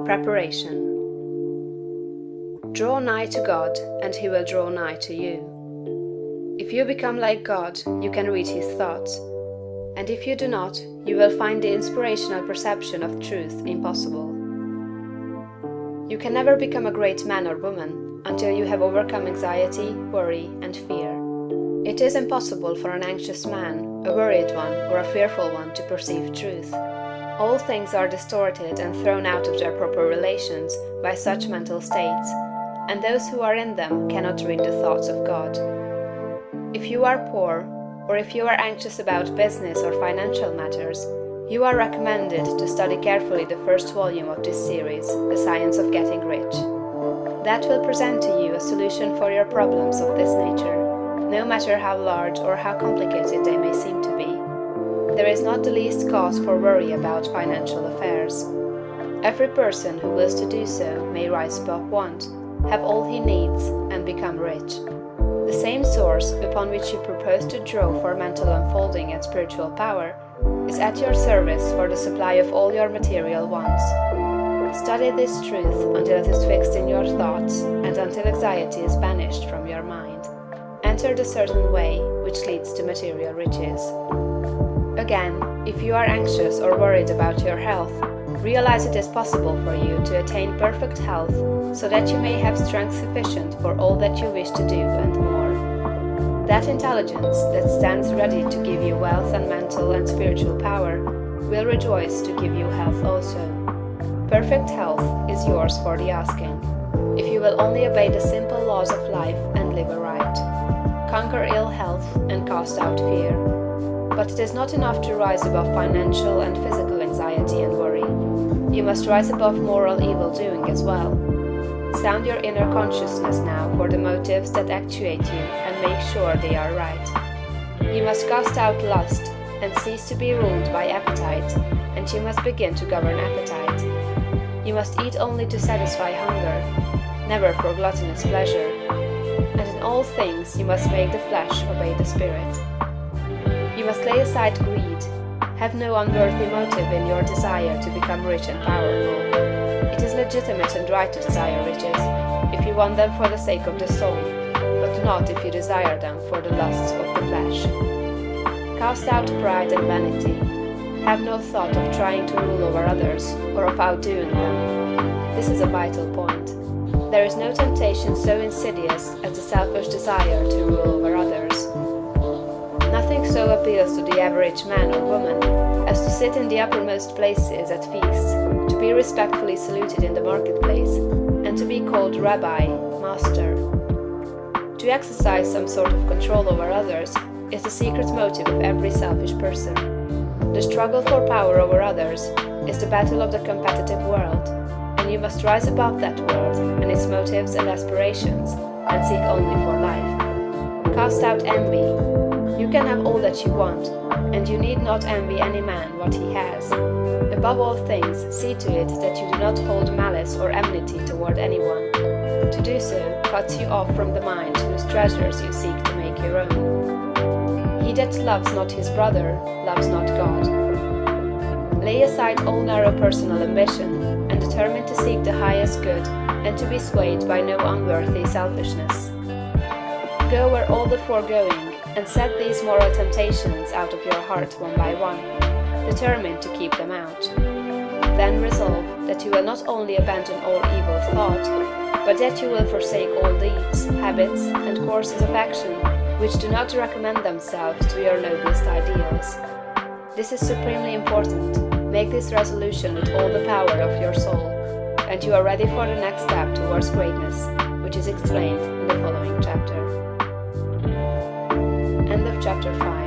Preparation. Draw nigh to God, and He will draw nigh to you. If you become like God, you can read His thoughts, and if you do not, you will find the inspirational perception of truth impossible. You can never become a great man or woman until you have overcome anxiety, worry, and fear. It is impossible for an anxious man, a worried one, or a fearful one to perceive truth. All things are distorted and thrown out of their proper relations by such mental states, and those who are in them cannot read the thoughts of God. If you are poor, or if you are anxious about business or financial matters, you are recommended to study carefully the first volume of this series, The Science of Getting Rich. That will present to you a solution for your problems of this nature, no matter how large or how complicated they may seem to be. There is not the least cause for worry about financial affairs. Every person who wills to do so may rise above want, have all he needs, and become rich. The same source upon which you propose to draw for mental unfolding and spiritual power is at your service for the supply of all your material wants. Study this truth until it is fixed in your thoughts and until anxiety is banished from your mind. Enter the certain way which leads to material riches. Again, if you are anxious or worried about your health, realize it is possible for you to attain perfect health so that you may have strength sufficient for all that you wish to do and more. That intelligence that stands ready to give you wealth and mental and spiritual power will rejoice to give you health also. Perfect health is yours for the asking, if you will only obey the simple laws of life and live aright. Conquer ill health and cast out fear. But it is not enough to rise above financial and physical anxiety and worry. You must rise above moral evil-doing as well. Sound your inner consciousness now for the motives that actuate you and make sure they are right. You must cast out lust and cease to be ruled by appetite, and you must begin to govern appetite. You must eat only to satisfy hunger, never for gluttonous pleasure, and in all things you must make the flesh obey the spirit. You must lay aside greed. Have no unworthy motive in your desire to become rich and powerful. It is legitimate and right to desire riches, if you want them for the sake of the soul, but not if you desire them for the lusts of the flesh. Cast out pride and vanity. Have no thought of trying to rule over others, or of outdoing them. This is a vital point. There is no temptation so insidious as the selfish desire to rule over others. Nothing so appeals to the average man or woman as to sit in the uppermost places at feasts, to be respectfully saluted in the marketplace, and to be called Rabbi, Master. To exercise some sort of control over others is the secret motive of every selfish person. The struggle for power over others is the battle of the competitive world, and you must rise above that world and its motives and aspirations, and seek only for life. Cast out envy. You can have all that you want, and you need not envy any man what he has. Above all things, see to it that you do not hold malice or enmity toward anyone. To do so cuts you off from the mind whose treasures you seek to make your own. He that loves not his brother loves not God. Lay aside all narrow personal ambition, and determine to seek the highest good, and to be swayed by no unworthy selfishness. Go where all the foregoing, and set these moral temptations out of your heart one by one, determined to keep them out. Then resolve that you will not only abandon all evil thought, but that you will forsake all deeds, habits, and courses of action which do not recommend themselves to your noblest ideals. This is supremely important. Make this resolution with all the power of your soul, and you are ready for the next step towards greatness, which is explained in the following chapter. End of chapter 5.